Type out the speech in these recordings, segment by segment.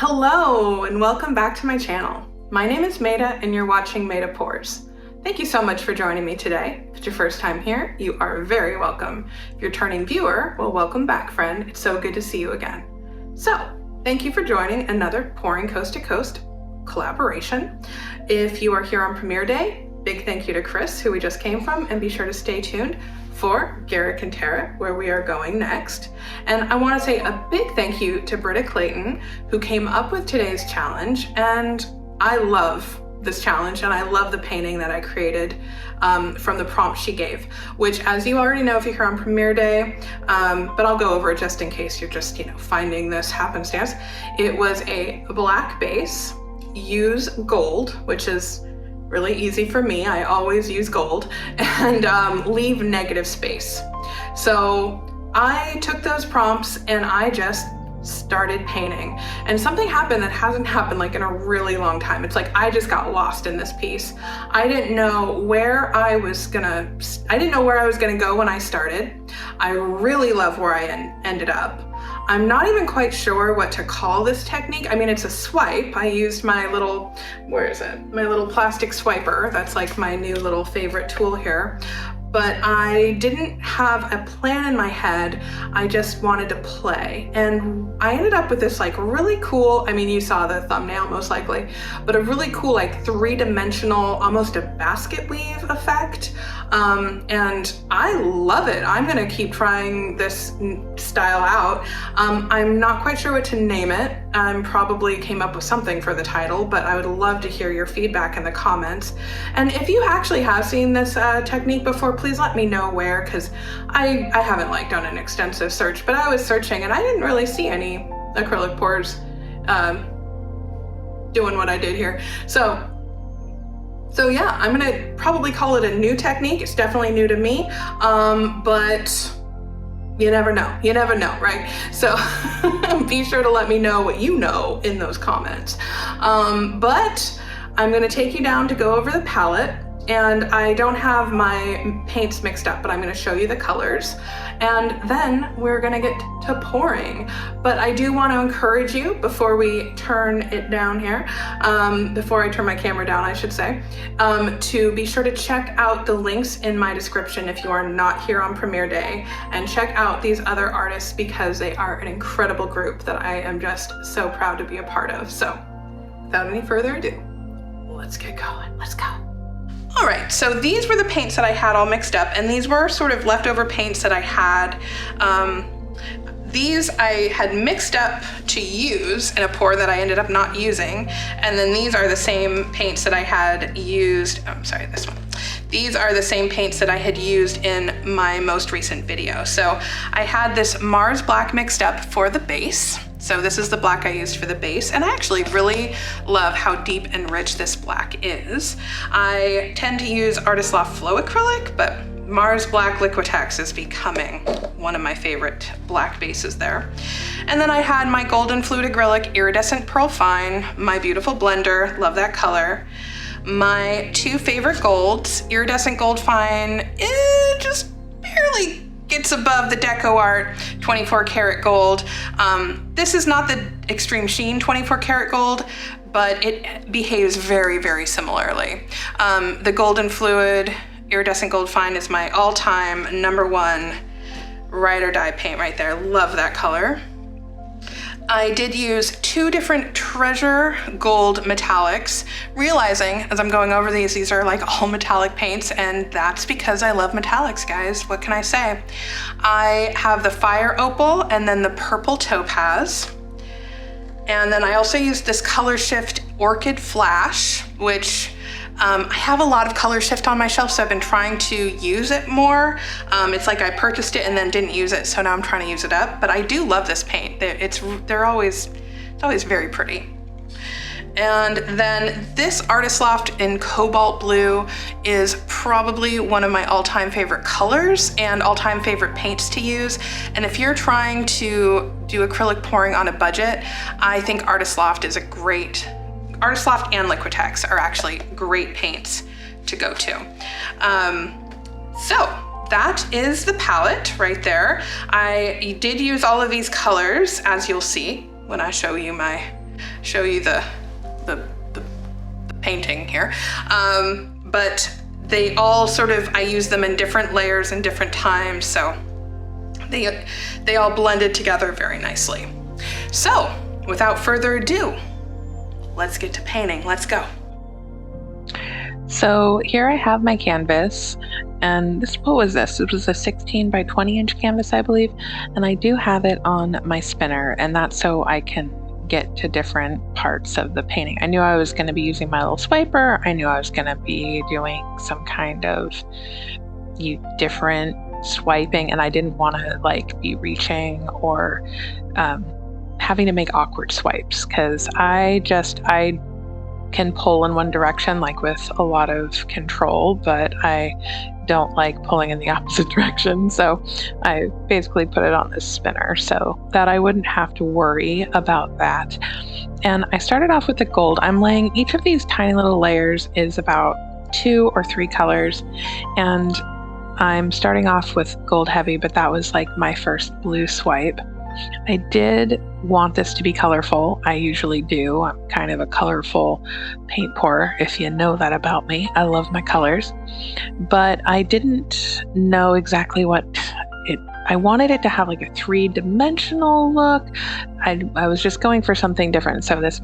Hello and welcome back to my channel. My name is Maida and you're watching Maida Pours. Thank you so much for joining me today. If it's your first time here, you are very welcome. If you're a turning viewer, well, welcome back, friend. It's so good to see you again. So, thank you for joining another Pouring Coast to Coast collaboration. If you are here on premiere day, big thank you to Chris, who we just came from, and be sure to stay tuned for Garrick and Tara, where we are going next. And I want to say a big thank you to Britta Clayton, who came up with today's challenge. And I love this challenge and I love the painting that I created from the prompt she gave, which, as you already know if you're here on premiere day, but I'll go over it just in case you're just, finding this happenstance. It was a black base, use gold, which is really easy for me. I always use gold, and leave negative space. So I took those prompts and I just started painting, and something happened that hasn't happened like in a really long time. It's like I just got lost in this piece. I didn't know where I was gonna go when I started. I really love where I ended up. I'm not even quite sure what to call this technique. I mean, it's a swipe. I used my little, where is it? My little plastic swiper. That's like my new little favorite tool here. But I didn't have a plan in my head. I just wanted to play. And I ended up with this like really cool, I mean, you saw the thumbnail most likely, but a really cool like three-dimensional, almost a basket weave effect. And I love it. I'm gonna keep trying this style out. I'm not quite sure what to name it. I probably came up with something for the title, but I would love to hear your feedback in the comments. And if you actually have seen this technique before, please let me know where, because I haven't like done an extensive search, but I was searching and I didn't really see any acrylic pours doing what I did here. So yeah, I'm gonna probably call it a new technique. It's definitely new to me, but you never know, right? So be sure to let me know what you know in those comments. But I'm gonna take you down to go over the palette, and I don't have my paints mixed up, but I'm gonna show you the colors, and then we're gonna get to pouring. But I do want to encourage you, before we turn it down here, before I turn my camera down, I should say, to be sure to check out the links in my description if you are not here on premiere day, and check out these other artists because they are an incredible group that I am just so proud to be a part of. So without any further ado, let's get going, let's go. All right, so these were the paints that I had all mixed up, and these were sort of leftover paints that I had. These I had mixed up to use in a pour that I ended up not using, and then these are the same paints that I had used, oh, sorry, this one. These are the same paints that I had used in my most recent video. So I had this Mars Black mixed up for the base. So this is the black I used for the base, and I actually really love how deep and rich this black is. I tend to use Artist Loft Flow Acrylic, but Mars Black Liquitex is becoming one of my favorite black bases there. And then I had my Golden Fluid Acrylic Iridescent Pearl Fine, my beautiful blender, love that color. My two favorite golds, Iridescent Gold Fine, it just barely gets above the Deco Art 24 karat gold. This is not the Extreme Sheen 24 karat gold, but it behaves very, very similarly. The Golden Fluid Iridescent Gold Fine is my all-time #1 ride or die paint right there. Love that color. I did use two different Treasure Gold metallics, realizing as I'm going over these are like all metallic paints, and that's because I love metallics, guys. What can I say? I have the Fire Opal and then the Purple Topaz. And then I also used this Color Shift Orchid Flash, which I have a lot of Color Shift on my shelf, so I've been trying to use it more. It's like I purchased it and then didn't use it, so now I'm trying to use it up. But I do love this paint. It's always very pretty. And then this Artist Loft in Cobalt Blue is probably one of my all-time favorite colors and all-time favorite paints to use. And if you're trying to do acrylic pouring on a budget, I think Artist Loft is a great, Artist Loft and Liquitex are actually great paints to go to. So that is the palette right there. I did use all of these colors, as you'll see when I show you my show you the painting here. But they all sort of, I use them in different layers and different times, so they all blended together very nicely. So without further ado, let's get to painting. Let's go. So here I have my canvas, and what was this? It was a 16 by 20 inch canvas, I believe. And I do have it on my spinner, and that's so I can get to different parts of the painting. I knew I was going to be using my little swiper. I knew I was going to be doing some kind of different swiping, and I didn't want to like be reaching or having to make awkward swipes, because I can pull in one direction like with a lot of control, but I don't like pulling in the opposite direction. So I basically put it on this spinner so that I wouldn't have to worry about that. And I started off with the gold. I'm laying, each of these tiny little layers is about 2 or 3 colors, and I'm starting off with gold heavy, but that was like my first blue swipe. I did want this to be colorful. I usually do. I'm kind of a colorful paint pourer, if you know that about me. I love my colors. But I didn't know exactly what I wanted it to have like a 3-dimensional look. I was just going for something different. So this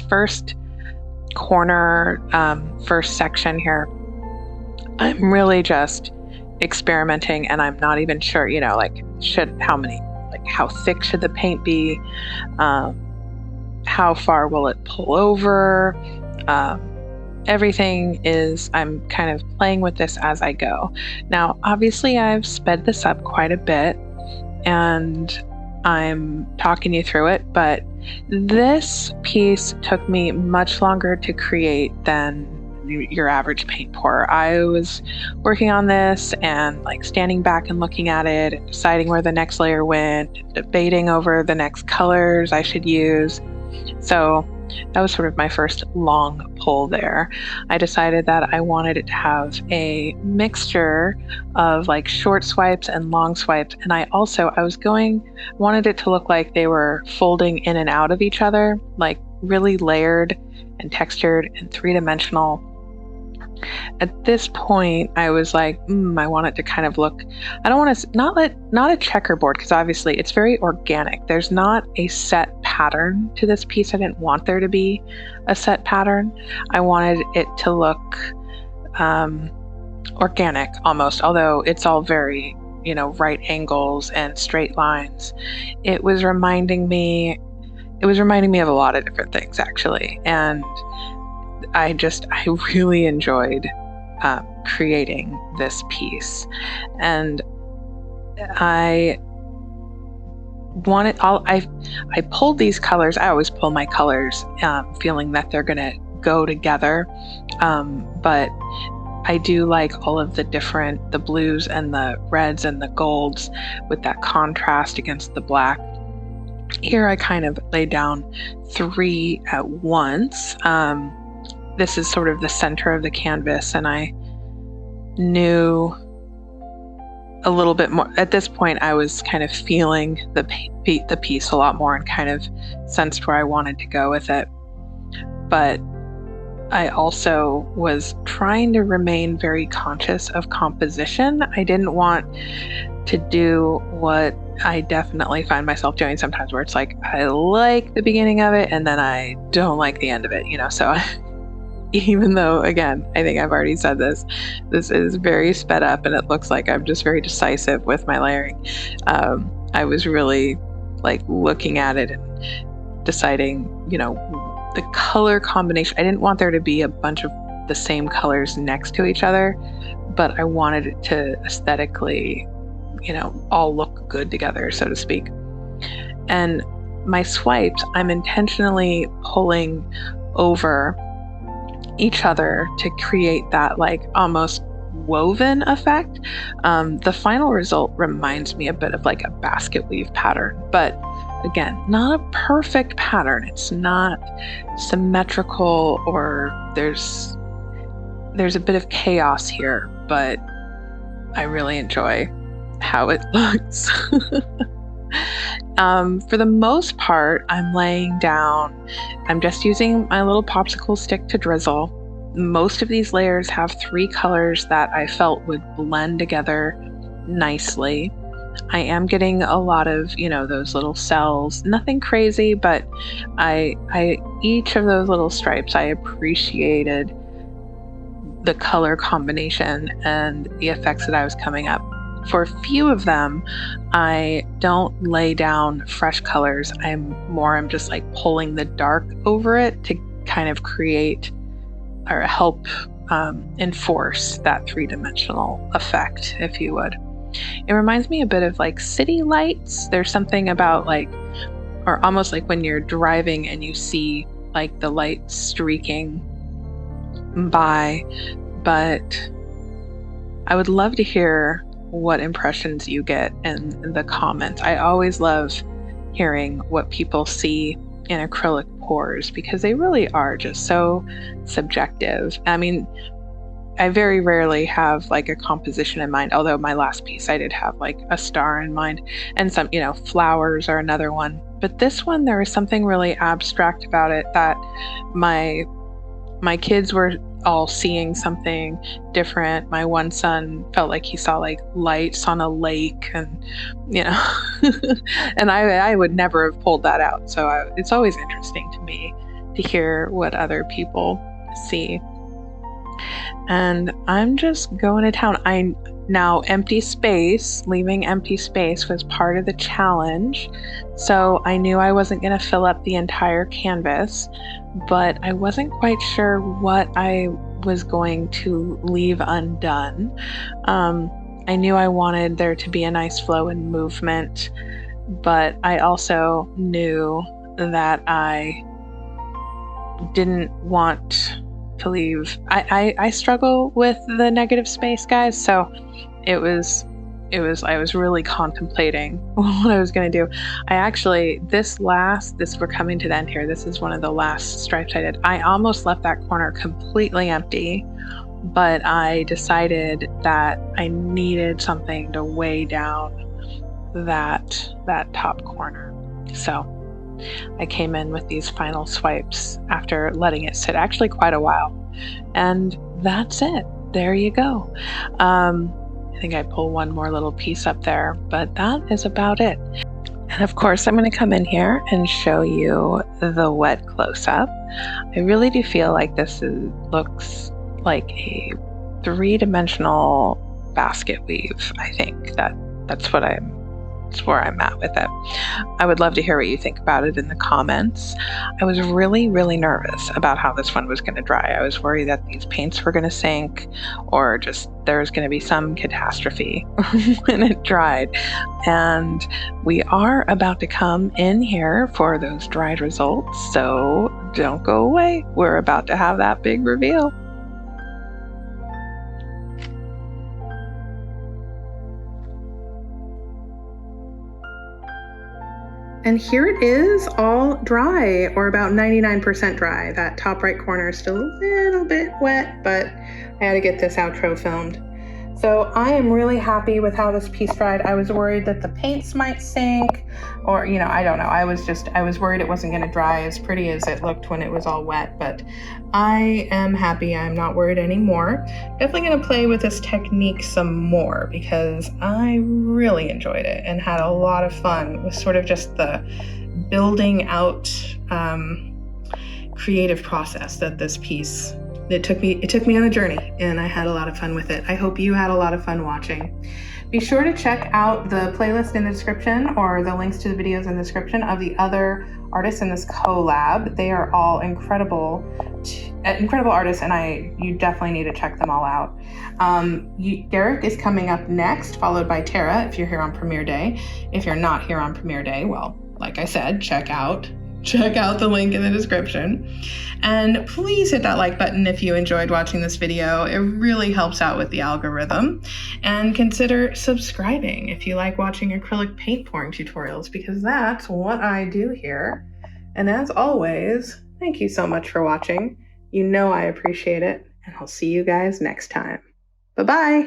first corner, first section here, I'm really just experimenting, and I'm not even sure, how thick should the paint be? How far will it pull over? Everything is, I'm kind of playing with this as I go. Now, obviously I've sped this up quite a bit, and I'm talking you through it, but this piece took me much longer to create than your average paint pourer. I was working on this and like standing back and looking at it and deciding where the next layer went, debating over the next colors I should use. So that was sort of my first long pull there. I decided that I wanted it to have a mixture of like short swipes and long swipes, and I wanted it to look like they were folding in and out of each other, like really layered and textured and 3-dimensional. At this point, I was like, I want it to kind of look, I don't want to, not a checkerboard, because obviously it's very organic. There's not a set pattern to this piece. I didn't want there to be a set pattern. I wanted it to look organic almost, although it's all very, right angles and straight lines. It was reminding me of a lot of different things, actually. And I really enjoyed creating this piece, and I pulled these colors. I always pull my colors feeling that they're gonna go together, but I do like all of the blues and the reds and the golds with that contrast against the black. Here I kind of laid down 3 at once. This is sort of the center of the canvas, and I knew a little bit more. At this point, I was kind of feeling the piece a lot more and kind of sensed where I wanted to go with it. But I also was trying to remain very conscious of composition. I didn't want to do what I definitely find myself doing sometimes, where it's like, I like the beginning of it and then I don't like the end of it, so even though, again, I think I've already said this is very sped up and it looks like I'm just very decisive with my layering. I was really like looking at it and deciding, the color combination. I didn't want there to be a bunch of the same colors next to each other, but I wanted it to aesthetically, all look good together, so to speak. And my swipes, I'm intentionally pulling over each other to create that like almost woven effect. The final result reminds me a bit of like a basket weave pattern, but again, not a perfect pattern. It's not symmetrical, or there's a bit of chaos here, but I really enjoy how it looks. For the most part, I'm laying down. I'm just using my little popsicle stick to drizzle. Most of these layers have 3 colors that I felt would blend together nicely. I am getting a lot of, those little cells. Nothing crazy, but each of those little stripes, I appreciated the color combination and the effects that I was coming up. For a few of them, I don't lay down fresh colors. I'm just like pulling the dark over it to kind of create or help enforce that 3-dimensional effect, if you would. It reminds me a bit of like city lights. There's something about or almost like when you're driving and you see like the lights streaking by. But I would love to hear what impressions you get in the comments. I always love hearing what people see in acrylic pours because they really are just so subjective. I mean, I very rarely have like a composition in mind, although my last piece I did have like a star in mind, and some, flowers are another one. But this one, there was something really abstract about it that my kids were all seeing something different. My one son felt like he saw like lights on a lake, and and I would never have pulled that out. So it's always interesting to me to hear what other people see. And I'm just going to town. Leaving empty space was part of the challenge. So I knew I wasn't going to fill up the entire canvas, but I wasn't quite sure what I was going to leave undone. I knew I wanted there to be a nice flow and movement, but I also knew that I didn't want to leave. I struggle with the negative space, guys, so I was really contemplating what I was going to do. We're coming to the end here. This is one of the last stripes I did. I almost left that corner completely empty, but I decided that I needed something to weigh down that top corner. So I came in with these final swipes after letting it sit actually quite a while. And that's it. There you go. I think I pull one more little piece up there, but that is about it. And of course, I'm going to come in here and show you the wet close-up. I really do feel like this looks like a 3-dimensional basket weave. I think that's where I'm at with it. I would love to hear what you think about it in the comments. I was really, really nervous about how this one was going to dry. I was worried that these paints were going to sink, or just there was going to be some catastrophe when it dried. And we are about to come in here for those dried results, so don't go away. We're about to have that big reveal. And here it is, all dry, or about 99% dry. That top right corner is still a little bit wet, but I had to get this outro filmed. So I am really happy with how this piece dried. I was worried that the paints might sink, or, I don't know. I was worried it wasn't gonna dry as pretty as it looked when it was all wet, but I am happy. I'm not worried anymore. Definitely gonna play with this technique some more because I really enjoyed it and had a lot of fun with sort of just the building out creative process that this piece It took me on a journey, and I had a lot of fun with it. I hope you had a lot of fun watching. Be sure to check out the playlist in the description, or the links to the videos in the description, of the other artists in this collab. They are all incredible artists, and you definitely need to check them all out. Derek is coming up next, followed by Tara if you're here on premiere day. If you're not here on premiere day, well, like I said, check out the link in the description. And please hit that like button if you enjoyed watching this video. It really helps out with the algorithm. And consider subscribing if you like watching acrylic paint pouring tutorials, because that's what I do here. And as always, thank you so much for watching. You know I appreciate it, and I'll see you guys next time. Bye-bye.